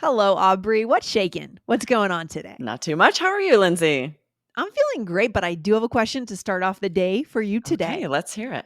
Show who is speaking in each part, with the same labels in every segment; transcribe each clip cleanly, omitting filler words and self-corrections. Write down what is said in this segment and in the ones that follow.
Speaker 1: Hello, Aubrey. What's shaking? What's going on today?
Speaker 2: Not too much. How are you, Lindsay?
Speaker 1: I'm feeling great, but I do have a question to start off the day for you
Speaker 2: Okay,
Speaker 1: today.
Speaker 2: let's hear it.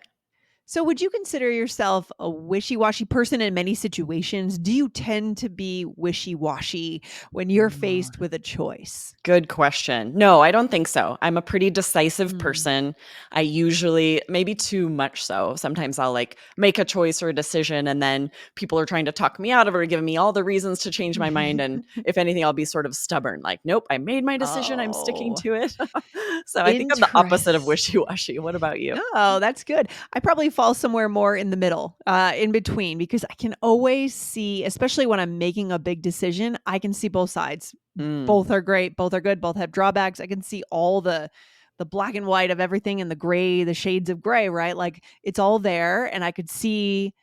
Speaker 1: So, would you consider yourself a wishy washy person in many situations? Do you tend to be wishy washy when you're faced with a choice?
Speaker 2: Good question. No, I don't think so. I'm a pretty decisive
Speaker 1: Mm.
Speaker 2: person. I usually, maybe too much so. Sometimes I'll like make a choice or a decision and then people are trying to talk me out of it or giving me all the reasons to change my mind. And if anything, I'll be sort of stubborn, like, nope, I made my decision. I'm sticking
Speaker 1: Oh,
Speaker 2: to it. So I think I'm the opposite of
Speaker 1: interest.
Speaker 2: wishy washy. What about you?
Speaker 1: Oh, that's good. I probably fall somewhere more in the middle, in between, because I can always see, especially when I'm making a big decision, I can see both sides.
Speaker 2: Mm,
Speaker 1: Both are great, both are good, both have drawbacks. I can see all the black and white of everything and the gray, the shades of gray, right? Like it's all there and I could see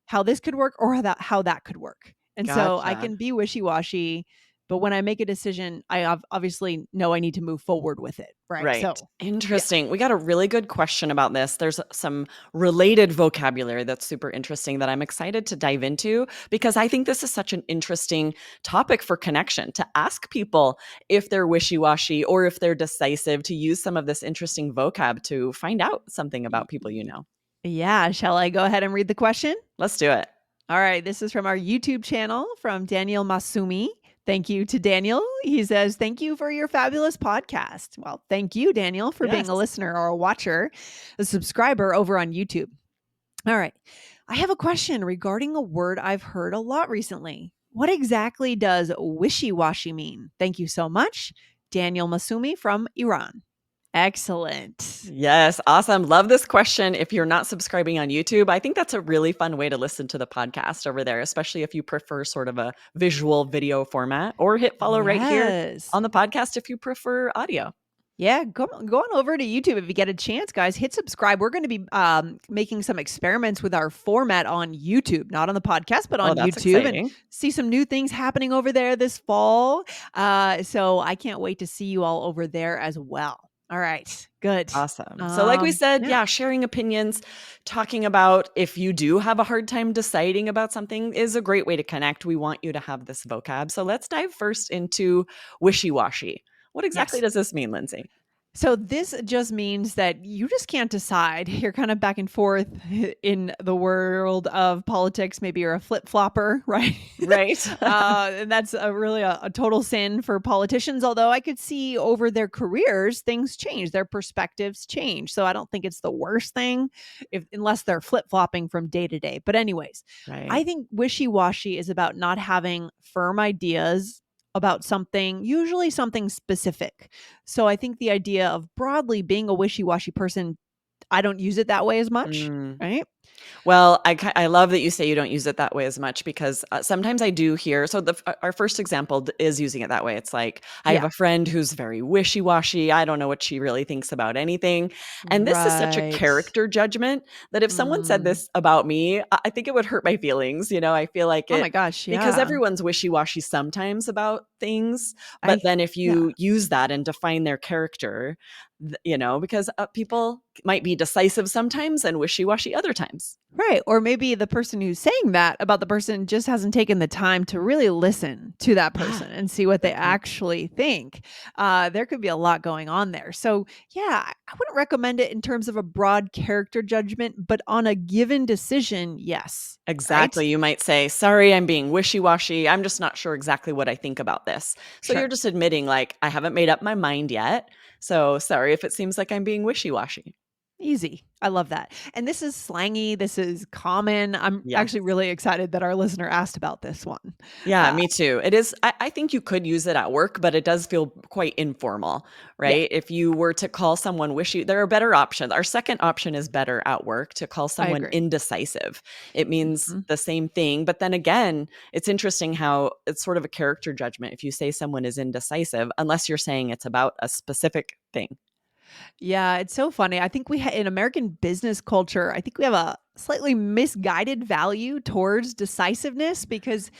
Speaker 1: how this could work or how that could work. And so I
Speaker 2: gotcha.
Speaker 1: can be wishy-washy, but when I make a decision, obviously know I need to move forward with it, right?
Speaker 2: Right.
Speaker 1: So, yeah.
Speaker 2: Interesting. We got a really good question about this. There's some related vocabulary that's super interesting that I'm excited to dive into because I think this is such an interesting topic for connection to ask people if they're wishy washy or if they're decisive, to use some of this interesting vocab to find out something
Speaker 1: Y-
Speaker 2: about people you know.
Speaker 1: Yeah, shall I go ahead and read the question?
Speaker 2: Let's do it.
Speaker 1: All right, this is from our YouTube channel from Daniel Masumi. Thank you to Daniel. He says, "Thank you for your fabulous podcast." Well, thank you, Daniel, for being a
Speaker 2: Yes.
Speaker 1: listener or a watcher, a subscriber over on YouTube. All right. I have a question regarding a word I've heard a lot recently. What exactly does wishy washy mean? Thank you so much. Daniel Masumi from Iran. Excellent.
Speaker 2: Yes, awesome. Love this question. If you're not subscribing on YouTube, I think that's a really fun way to listen to the podcast over there, especially if you prefer sort of a visual video format, or hit follow right here
Speaker 1: Yes.
Speaker 2: on the podcast if you prefer audio.
Speaker 1: Yeah, go on over to YouTube if you get a chance, guys. Hit subscribe. We're going to be making some experiments with our format on YouTube, not on the podcast, but
Speaker 2: Oh,
Speaker 1: on
Speaker 2: that's
Speaker 1: YouTube, and
Speaker 2: exciting.
Speaker 1: see some new things happening over there this fall. So I can't wait to see you all over there as well. All right, good.
Speaker 2: Awesome. So, like we said,
Speaker 1: Yeah.
Speaker 2: yeah, sharing opinions, talking about if you do have a hard time deciding about something is a great way to connect. We want you to have this vocab. So, let's dive first into wishy washy. What exactly
Speaker 1: Yes.
Speaker 2: does this mean, Lindsay?
Speaker 1: So this just means that you just can't decide. You're kind of back and forth in the world of politics. Maybe you're a flip flopper, right?
Speaker 2: Right.
Speaker 1: And that's a total sin for politicians. Although I could see over their careers, things change, their perspectives change. So I don't think it's the worst thing, if unless they're flip flopping from day to day. But anyways,
Speaker 2: Right.
Speaker 1: I think wishy washy is about not having firm ideas about something, usually something specific. So I think the idea of broadly being a wishy-washy person, I don't use it that way as much,
Speaker 2: Mm.
Speaker 1: right?
Speaker 2: Well, I love that you say you don't use it that way as much because sometimes I do hear. So our first example is using it that way. It's like I have
Speaker 1: Yeah.
Speaker 2: a friend who's very wishy washy. I don't know what she really thinks about anything, and this is such a
Speaker 1: Right.
Speaker 2: character judgment that if someone said
Speaker 1: Mm.
Speaker 2: this about me, I think it would hurt my feelings. I feel like
Speaker 1: Oh my
Speaker 2: it
Speaker 1: gosh,
Speaker 2: because
Speaker 1: yeah.
Speaker 2: everyone's wishy washy sometimes about things,
Speaker 1: I
Speaker 2: but
Speaker 1: th
Speaker 2: then if
Speaker 1: Yeah.
Speaker 2: you use that and define their character, because people might be decisive sometimes and wishy washy other times.
Speaker 1: Right. Or maybe the person who's saying that about the person just hasn't taken the time to really listen to that
Speaker 2: Yeah.
Speaker 1: person and see what they
Speaker 2: Good point.
Speaker 1: actually think. There could be a lot going on there. So, yeah, I wouldn't recommend it in terms of a broad character judgment, but on a given decision, yes. Right?
Speaker 2: Exactly. You might say, sorry, I'm being wishy washy. I'm just not sure exactly what I think about this. So you're
Speaker 1: Sure.
Speaker 2: just admitting, like, I haven't made up my mind yet. So sorry if it seems like I'm being wishy washy.
Speaker 1: Easy. I love that. And this is slangy. This is common. I'm
Speaker 2: Yes.
Speaker 1: actually really excited that our listener asked about this one.
Speaker 2: Yeah,
Speaker 1: Uh,
Speaker 2: me too. It is, I think you could use it at work, but it does feel quite informal,
Speaker 1: yeah,
Speaker 2: right? If you were to call someone wishy, there are better options. Our second option is better at work, to call
Speaker 1: I
Speaker 2: someone
Speaker 1: agree.
Speaker 2: indecisive. It means
Speaker 1: Mhm.
Speaker 2: the same thing. But then again, it's interesting how it's sort of a character judgment if you say someone is indecisive, unless you're saying it's about a specific thing.
Speaker 1: Yeah, it's so funny. I think in American business culture, I think we have a slightly misguided value towards decisiveness because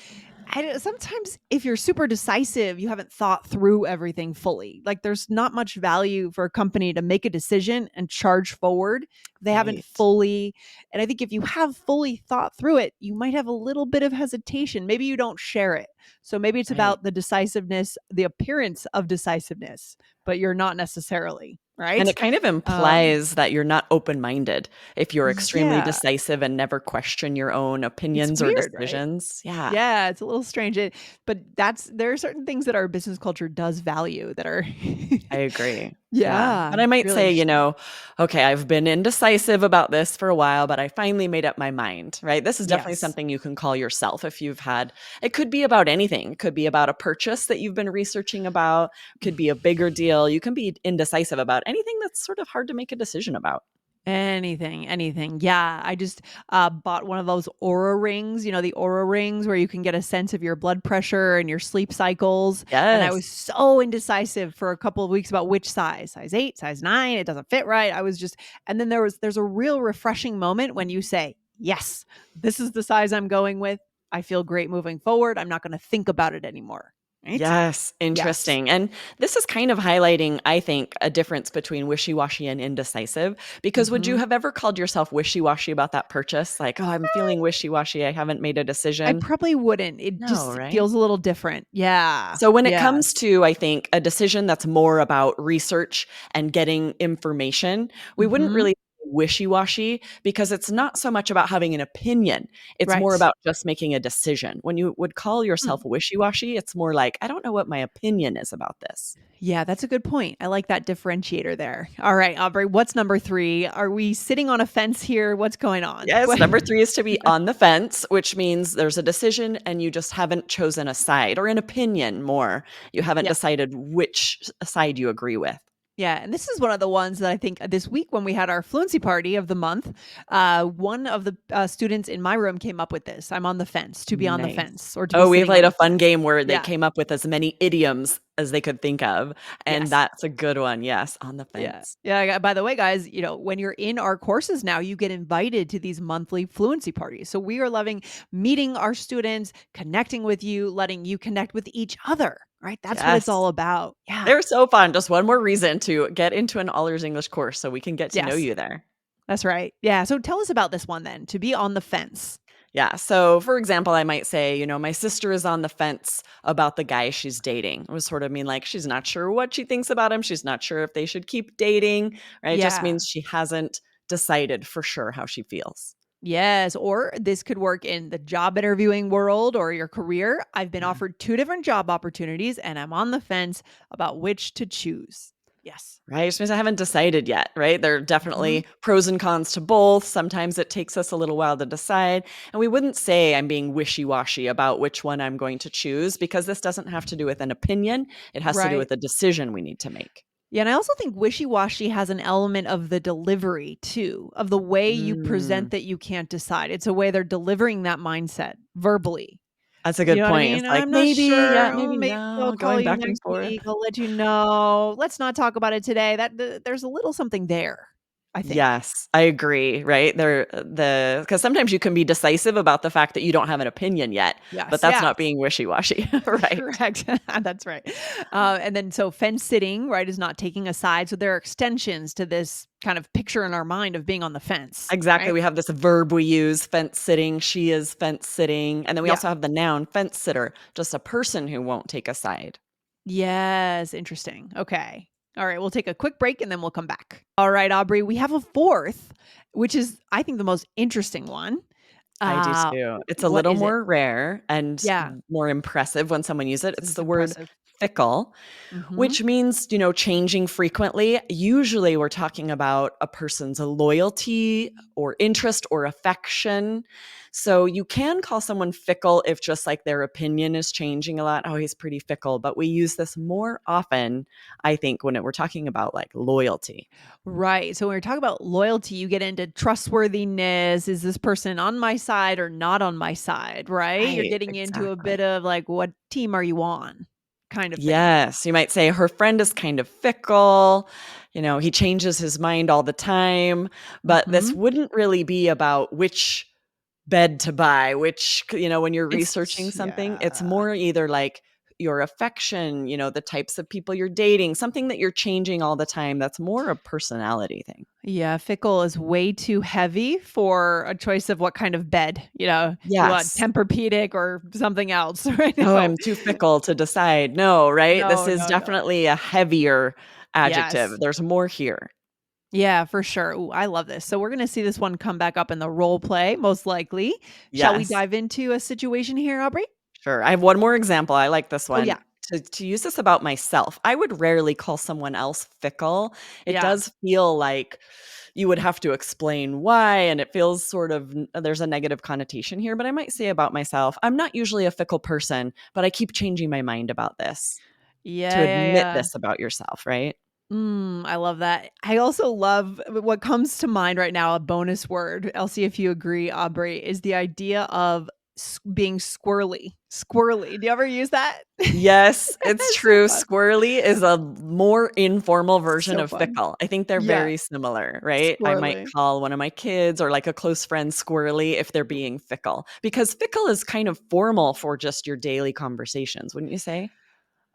Speaker 1: Sometimes if you're super decisive, you haven't thought through everything fully. Like there's not much value for a company to make a decision and charge forward if they haven't
Speaker 2: Right.
Speaker 1: fully. And I think if you have fully thought through it, you might have a little bit of hesitation. Maybe you don't share it. So maybe it's
Speaker 2: Right.
Speaker 1: about the decisiveness, the appearance of decisiveness, but you're not necessarily,
Speaker 2: And
Speaker 1: right?
Speaker 2: it kind of
Speaker 1: Um,
Speaker 2: implies that you're not open-minded if you're extremely
Speaker 1: yeah,
Speaker 2: decisive and never question your own
Speaker 1: it's
Speaker 2: opinions or
Speaker 1: weird, right?
Speaker 2: decisions. Yeah.
Speaker 1: Yeah, it's a little strange. But there are certain things that our business culture does value that are
Speaker 2: I agree. Yeah.
Speaker 1: yeah,
Speaker 2: But I might
Speaker 1: really
Speaker 2: say,
Speaker 1: interesting.
Speaker 2: okay, I've been indecisive about this for a while, but I finally made up my mind, right? This is definitely
Speaker 1: Yes.
Speaker 2: something you can call yourself if you've had, it could be about anything. It could be about a purchase that you've been researching about, could be a bigger deal. You can be indecisive about anything that's sort of hard to make a decision about.
Speaker 1: Anything, anything. Yeah, I just bought one of those Aura rings, the Aura rings where you can get a sense of your blood pressure and your sleep cycles. And I
Speaker 2: Yes.
Speaker 1: was so indecisive for a couple of weeks about which size 8, size 9, it doesn't fit right. And then there's a real refreshing moment when you say, yes, this is the size I'm going with. I feel great moving forward. I'm not going to think about it anymore. Right?
Speaker 2: Yes,
Speaker 1: Yes.
Speaker 2: interesting. And this is kind of highlighting, I think, a difference between wishy-washy and indecisive. Because would you
Speaker 1: Hmm.
Speaker 2: have ever called yourself wishy-washy about that purchase? Like, oh, I'm feeling wishy-washy. I haven't made a
Speaker 1: I
Speaker 2: decision.
Speaker 1: probably wouldn't. It
Speaker 2: No,
Speaker 1: just
Speaker 2: right?
Speaker 1: feels a little different. Yeah.
Speaker 2: So when it
Speaker 1: Yeah.
Speaker 2: comes to, I think, a decision that's more about research and getting information, we wouldn't
Speaker 1: Hmm.
Speaker 2: really say wishy-washy because it's not so much about having an opinion. It's more
Speaker 1: Right.
Speaker 2: about just making a decision. When you would call yourself
Speaker 1: Hmm.
Speaker 2: wishy-washy, it's more like, I don't know what my opinion is about this.
Speaker 1: Yeah, that's a good point. I like that differentiator there. All right, Aubrey, what's number 3? Are we sitting on a fence here? What's going on?
Speaker 2: Yes,
Speaker 1: What?
Speaker 2: number 3 is to be on the fence, which means there's a decision and you just haven't chosen a side or an opinion more. You haven't
Speaker 1: Yeah.
Speaker 2: decided which side you agree with.
Speaker 1: Yeah, and this is one of the ones that I think this week when we had our fluency party of the month, one of the students in my room came up with this. I'm on the fence, to be on the
Speaker 2: Nice.
Speaker 1: fence, or to be
Speaker 2: Oh, we
Speaker 1: sitting
Speaker 2: played
Speaker 1: on
Speaker 2: a
Speaker 1: the
Speaker 2: fun
Speaker 1: fence.
Speaker 2: game where they
Speaker 1: Yeah.
Speaker 2: came up with as many idioms as they could think of, and
Speaker 1: Yes.
Speaker 2: that's a good one. Yes, on the
Speaker 1: Yeah.
Speaker 2: fence.
Speaker 1: Yeah. By the way, guys, when you're in our courses now, you get invited to these monthly fluency parties. So we are loving meeting our students, connecting with you, letting you connect with each other, right? That's what it's all
Speaker 2: Yes.
Speaker 1: about. Yeah.
Speaker 2: They're so fun. Just one more reason to get into an all ears English course so we can get to know
Speaker 1: Yes.
Speaker 2: you there.
Speaker 1: That's right. Yeah. So tell us about this one then, to be on the fence.
Speaker 2: Yeah. So, for example, I might say, my sister is on the fence about the guy she's dating. It would sort of mean like she's not sure what she thinks about him. She's not sure if they should keep dating, right? It just
Speaker 1: Yeah.
Speaker 2: means she hasn't decided for sure how she feels.
Speaker 1: Yes. Or this could work in the job interviewing world or your career. I've been
Speaker 2: Yeah.
Speaker 1: offered 2 different job opportunities and I'm on the fence about which to choose. Yes.
Speaker 2: Right, which means I haven't decided yet, right? There are
Speaker 1: Hmm.
Speaker 2: definitely pros and cons to both. Sometimes it takes us a little while to decide, and we wouldn't say I'm being wishy-washy about which one I'm going to choose because this doesn't have to do with an opinion. It has to do
Speaker 1: Right.
Speaker 2: with a decision we need to make.
Speaker 1: Yeah, and I also think wishy-washy has an element of the delivery too, of the way you present
Speaker 2: Mm,
Speaker 1: that you can't decide. It's a way they're delivering that mindset verbally.
Speaker 2: that's a
Speaker 1: You
Speaker 2: good
Speaker 1: know what I
Speaker 2: point.
Speaker 1: mean?
Speaker 2: It's like,
Speaker 1: "I'm not
Speaker 2: maybe, yeah,
Speaker 1: sure. Oh,
Speaker 2: maybe
Speaker 1: maybe I'll
Speaker 2: no,
Speaker 1: call
Speaker 2: going
Speaker 1: you
Speaker 2: back and
Speaker 1: next
Speaker 2: forth.
Speaker 1: week. I'll let you know. Let's not talk about it today." There's a little something there, I think.
Speaker 2: Yes, I agree, right? Because sometimes you can be decisive about the fact that you don't have an opinion yet, but
Speaker 1: Yes,
Speaker 2: that's
Speaker 1: yes.
Speaker 2: not being wishy-washy, right?
Speaker 1: Correct. That's right. And then so fence sitting, right, is not taking a side. So there are extensions to this kind of picture in our mind of being on the fence,
Speaker 2: Exactly,
Speaker 1: right?
Speaker 2: we have this verb we use, fence sitting, she is fence sitting, and then we
Speaker 1: Yeah.
Speaker 2: also have the noun fence sitter, just a person who won't take a side.
Speaker 1: Yes. Interesting. Okay. All right. We'll take a quick break and then we'll come back. All right, Aubrey. We have a fourth, which is, I think, the most interesting one.
Speaker 2: I do
Speaker 1: Uh,
Speaker 2: too. It's a
Speaker 1: what
Speaker 2: little
Speaker 1: is it?
Speaker 2: more rare and
Speaker 1: Yeah.
Speaker 2: more impressive when someone uses it.
Speaker 1: This
Speaker 2: It's
Speaker 1: is
Speaker 2: the word
Speaker 1: impressive.
Speaker 2: fickle,
Speaker 1: Hmm.
Speaker 2: which means, changing frequently. Usually we're talking about a person's loyalty or interest or affection. So you can call someone fickle if just like their opinion is changing a lot. Oh, he's pretty fickle. But we use this more often, I think, when we're talking about like loyalty.
Speaker 1: Right. So when we're talking about loyalty, you get into trustworthiness. Is this person on my side or not on my side? Right. You're
Speaker 2: Right,
Speaker 1: getting into a bit
Speaker 2: exactly.
Speaker 1: of like, what team are you on? Kind of thing.
Speaker 2: Yes, you might say her friend is kind of fickle. He changes his mind all the time. But this
Speaker 1: Hmm.
Speaker 2: wouldn't really be about which bed to buy, which, when you're researching something, it's
Speaker 1: Yeah.
Speaker 2: more either like your affection, the types of people you're dating, something that you're changing all the time. That's more a personality thing.
Speaker 1: Yeah, fickle is way too heavy for a choice of what kind of bed, you want
Speaker 2: Yes.
Speaker 1: Tempur-Pedic or something else, right?
Speaker 2: Oh,
Speaker 1: No.
Speaker 2: I'm too fickle to decide. No, right? This
Speaker 1: No,
Speaker 2: is
Speaker 1: no, no.
Speaker 2: definitely a heavier adjective.
Speaker 1: Yes.
Speaker 2: There's more here.
Speaker 1: Yeah, for sure. Ooh, I love this. So we're gonna see this one come back up in the role play, most likely. Shall we
Speaker 2: Yes.
Speaker 1: dive into a situation here, Aubrey?
Speaker 2: Sure. I have one more example. I like this
Speaker 1: Oh,
Speaker 2: one.
Speaker 1: yeah.
Speaker 2: To use this about myself, I would rarely call someone else fickle. It
Speaker 1: Yeah.
Speaker 2: does feel like you would have to explain why, and it feels sort of there's a negative connotation here, but I might say about myself, I'm not usually a fickle person, but I keep changing my mind about this. To
Speaker 1: Yeah, yeah,
Speaker 2: admit
Speaker 1: yeah.
Speaker 2: this about yourself, right?
Speaker 1: I love that. I also love what comes to mind right now, a bonus word. I'll see if you agree, Aubrey, is the idea of being squirrely. Squirrely. Do you ever use that?
Speaker 2: Yes, it's
Speaker 1: It's so
Speaker 2: true.
Speaker 1: fun.
Speaker 2: Squirrely is a more informal version
Speaker 1: So
Speaker 2: of
Speaker 1: fun.
Speaker 2: fickle. I think they're
Speaker 1: Yeah,
Speaker 2: very similar, right? I might
Speaker 1: squirrely.
Speaker 2: call one of my kids or like a close friend squirrely if they're being fickle, because fickle is kind of formal for just your daily conversations, wouldn't you say?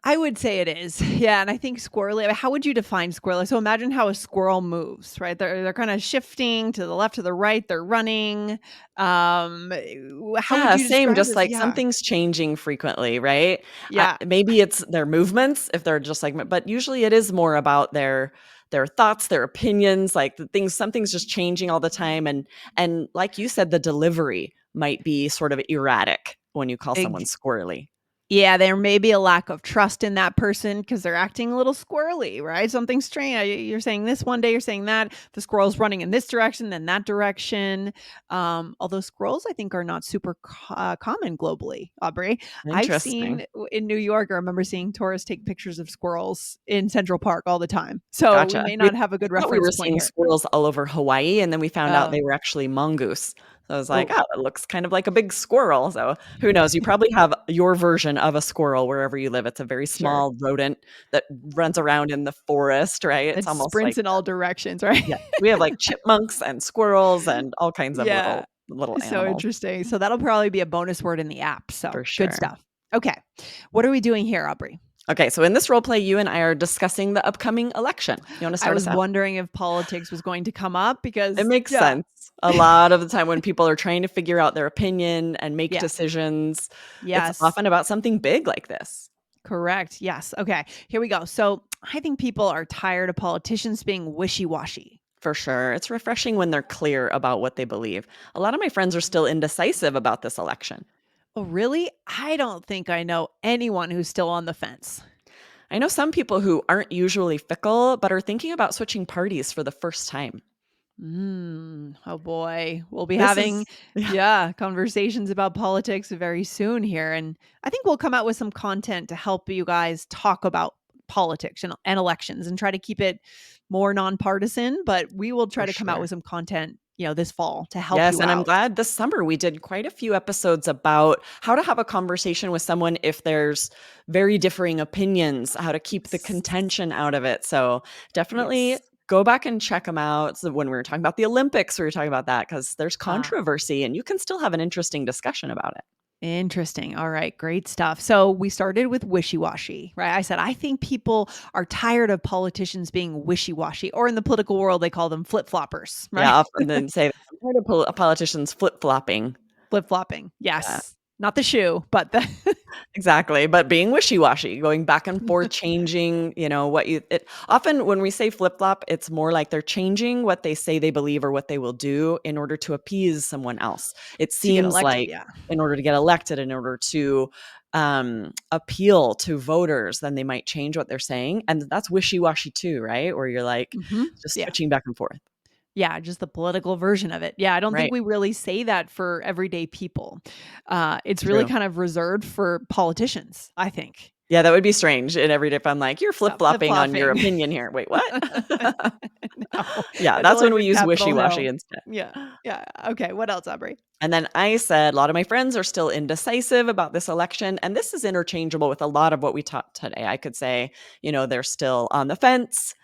Speaker 1: I would say it is. Yeah, and I think squirrely, I mean, how would you define squirrely? So imagine how a squirrel moves, right? They're kind of shifting to the left, to the right, they're running. How would
Speaker 2: Yeah,
Speaker 1: you
Speaker 2: same,
Speaker 1: describe
Speaker 2: just
Speaker 1: this?
Speaker 2: like
Speaker 1: Yeah.
Speaker 2: something's changing frequently, right?
Speaker 1: Yeah.
Speaker 2: Maybe it's their movements if they're just like, but usually it is more about their thoughts, their opinions, like the things something's just changing all the time, and like you said, the delivery might be sort of erratic when you call someone squirrely.
Speaker 1: Yeah, there may be a lack of trust in that person because they're acting a little squirrely, right? Something strange. You're saying this one day, you're saying that. The squirrel's running in this direction, then that direction. Although squirrels, I think, are not super common globally, Aubrey. I've
Speaker 2: Interesting.
Speaker 1: seen in New York, I remember seeing tourists take pictures of squirrels in Central Park all the time. So we
Speaker 2: Gotcha.
Speaker 1: may not have a
Speaker 2: I
Speaker 1: good
Speaker 2: thought we
Speaker 1: reference
Speaker 2: were
Speaker 1: point
Speaker 2: seeing
Speaker 1: here.
Speaker 2: squirrels all over Hawaii, and then we found out
Speaker 1: Uh,
Speaker 2: they were actually mongoose. So I was like,
Speaker 1: oh,
Speaker 2: "Oh, it looks kind of like a big squirrel." So who knows? You probably have your version of a squirrel wherever you live. It's a very
Speaker 1: sure.
Speaker 2: small rodent that runs around in the forest, right? It's
Speaker 1: It
Speaker 2: almost
Speaker 1: sprints
Speaker 2: like
Speaker 1: in all directions, right?
Speaker 2: yeah. We have like chipmunks and squirrels and all kinds of
Speaker 1: Yeah.
Speaker 2: little
Speaker 1: So
Speaker 2: animals
Speaker 1: interesting. So that'll probably be a bonus word in the app. So
Speaker 2: for
Speaker 1: good
Speaker 2: sure.
Speaker 1: stuff. Okay. What are we doing here, Aubrey?
Speaker 2: Okay, so in this role play, you and I are discussing the upcoming election. You want to
Speaker 1: I
Speaker 2: start us
Speaker 1: was
Speaker 2: out?
Speaker 1: wondering if politics was going to come up
Speaker 2: It
Speaker 1: because,
Speaker 2: makes
Speaker 1: yeah.
Speaker 2: sense. A lot of the time when people are trying to figure out their opinion and make
Speaker 1: Yeah.
Speaker 2: decisions, it's
Speaker 1: Yes.
Speaker 2: often about something big like this.
Speaker 1: Correct. Yes. Okay. Here we go. So I think people are tired of politicians being wishy washy.
Speaker 2: For sure. It's refreshing when they're clear about what they believe. A lot of my friends are still indecisive about this election.
Speaker 1: Oh, really? I don't think I know anyone who's still on the fence.
Speaker 2: I know some people who aren't usually fickle, but are thinking about switching parties for the first time.
Speaker 1: Oh boy. We'll be
Speaker 2: This is,
Speaker 1: having,
Speaker 2: yeah,
Speaker 1: yeah, conversations about politics very soon here. And I think we'll come out with some content to help you guys talk about politics and elections and try to keep it more nonpartisan. But we will try
Speaker 2: for
Speaker 1: to come out
Speaker 2: sure.
Speaker 1: with some content, this fall to help
Speaker 2: Yes,
Speaker 1: you
Speaker 2: and I'm
Speaker 1: out.
Speaker 2: glad this summer we did quite a few episodes about how to have a conversation with someone if there's very differing opinions, how to keep the
Speaker 1: Yes.
Speaker 2: contention out of it. So definitely
Speaker 1: Yes.
Speaker 2: go back and check them out. So when we were talking about the Olympics, we were talking about that because there's
Speaker 1: Ah,
Speaker 2: controversy and you can still have an interesting discussion about it.
Speaker 1: interesting. All right, great stuff. So we started with wishy-washy, right? I said I think people are tired of politicians being wishy-washy, or in the political world they call them flip-floppers,
Speaker 2: Yeah,
Speaker 1: right?
Speaker 2: I'll often then say, I'm tired of politicians flip flopping.
Speaker 1: Flip-flopping. Yes. Not the shoe, but the
Speaker 2: Exactly, but being wishy-washy, going back and forth, changing, what you it often when we say flip-flop, it's more like they're changing what they say they believe or what they will do in order to appease someone else. It
Speaker 1: to get
Speaker 2: seems
Speaker 1: elected,
Speaker 2: like
Speaker 1: yeah.
Speaker 2: in order to get elected, in order to, appeal to voters, then they might change what they're saying, and that's wishy-washy too, right? Where you're, like, just
Speaker 1: Yeah.
Speaker 2: switching back and forth.
Speaker 1: Yeah, just the political version of it. Yeah, I don't think
Speaker 2: Right,
Speaker 1: we really say that for everyday people. It's really
Speaker 2: true.
Speaker 1: kind of reserved for politicians, I think.
Speaker 2: Yeah, that would be strange in every day if I'm like, "You're
Speaker 1: Yeah,
Speaker 2: flip-flopping on your
Speaker 1: flip-flopping.
Speaker 2: opinion here." "Wait, what?"
Speaker 1: No,
Speaker 2: Yeah,
Speaker 1: it's
Speaker 2: that's
Speaker 1: only
Speaker 2: when we
Speaker 1: for
Speaker 2: use
Speaker 1: Capitol
Speaker 2: wishy-washy
Speaker 1: Hill.
Speaker 2: instead.
Speaker 1: Yeah, yeah. Okay, what else, Aubrey?
Speaker 2: And then I said, a lot of my friends are still indecisive about this election. And this is interchangeable with a lot of what we talked today. I could say, they're still on the fence.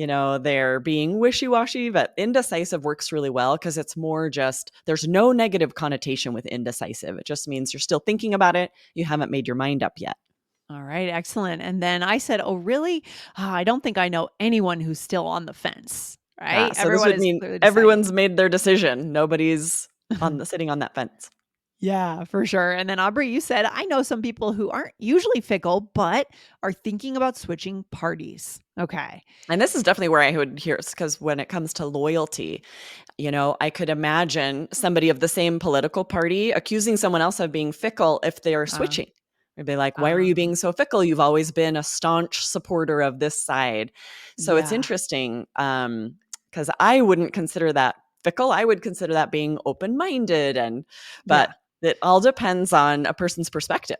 Speaker 2: they're being wishy-washy, but indecisive works really well because it's more just there's no negative connotation with indecisive. It just means you're still thinking about it. You haven't made your mind up yet.
Speaker 1: All right, excellent. And then I said, "Oh, really? I don't think I know anyone who's still on the fence."
Speaker 2: Yeah,
Speaker 1: Right?
Speaker 2: so this
Speaker 1: Everyone
Speaker 2: would
Speaker 1: is
Speaker 2: mean
Speaker 1: clearly deciding.
Speaker 2: everyone's made their decision. Nobody's sitting on that fence.
Speaker 1: Yeah, for sure. And then Aubrey, you said, "I know some people who aren't usually fickle, but are thinking about switching parties." Okay.
Speaker 2: And this is definitely where I would hear because when it comes to loyalty, I could imagine somebody of the same political party accusing someone else of being fickle if they're
Speaker 1: Uh,
Speaker 2: switching. They'd be like, "Why are you being
Speaker 1: um,
Speaker 2: so fickle? You've always been a staunch supporter of this side." So it's
Speaker 1: yeah,
Speaker 2: interesting because I wouldn't consider that fickle. I would consider that being open-minded, but
Speaker 1: yeah.
Speaker 2: it all depends on a person's perspective.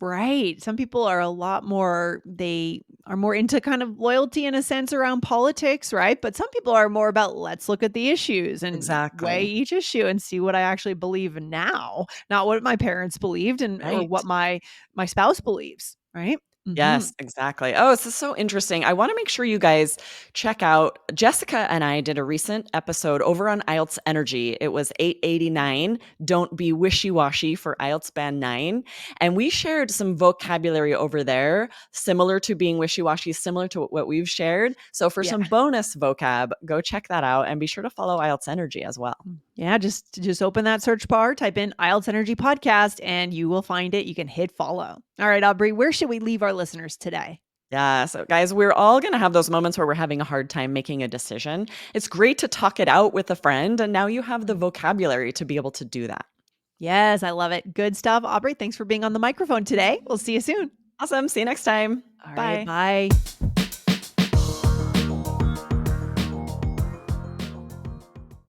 Speaker 1: Right. Some people are a lot more, they are more into kind of loyalty in a sense around politics, right? But some people are more about let's look at the issues and weigh
Speaker 2: Exactly.
Speaker 1: each issue and see what I actually believe now, not what my parents believed and or
Speaker 2: Right.
Speaker 1: what my spouse believes, right? Mhm.
Speaker 2: Yes, exactly. Oh, this is so interesting. I want to make sure you guys check out Jessica and I did a recent episode over on IELTS Energy. It was 889, Don't Be Wishy-Washy for IELTS Band 9. And we shared some vocabulary over there, similar to being wishy-washy, similar to what we've shared. So for
Speaker 1: Yeah.
Speaker 2: some bonus vocab, go check that out and be sure to follow IELTS Energy as well.
Speaker 1: Yeah, just open that search bar, type in IELTS Energy Podcast, and you will find it. You can hit follow. All right, Aubrey, where should we leave our listeners today?
Speaker 2: Yeah. So, guys, we're all going to have those moments where we're having a hard time making a decision. It's great to talk it out with a friend. And now you have the vocabulary to be able to do that.
Speaker 1: Yes, I love it. Good stuff. Aubrey, thanks for being on the microphone today. We'll see you soon.
Speaker 2: Awesome. See you next time.
Speaker 1: All right,
Speaker 2: Bye.
Speaker 1: bye.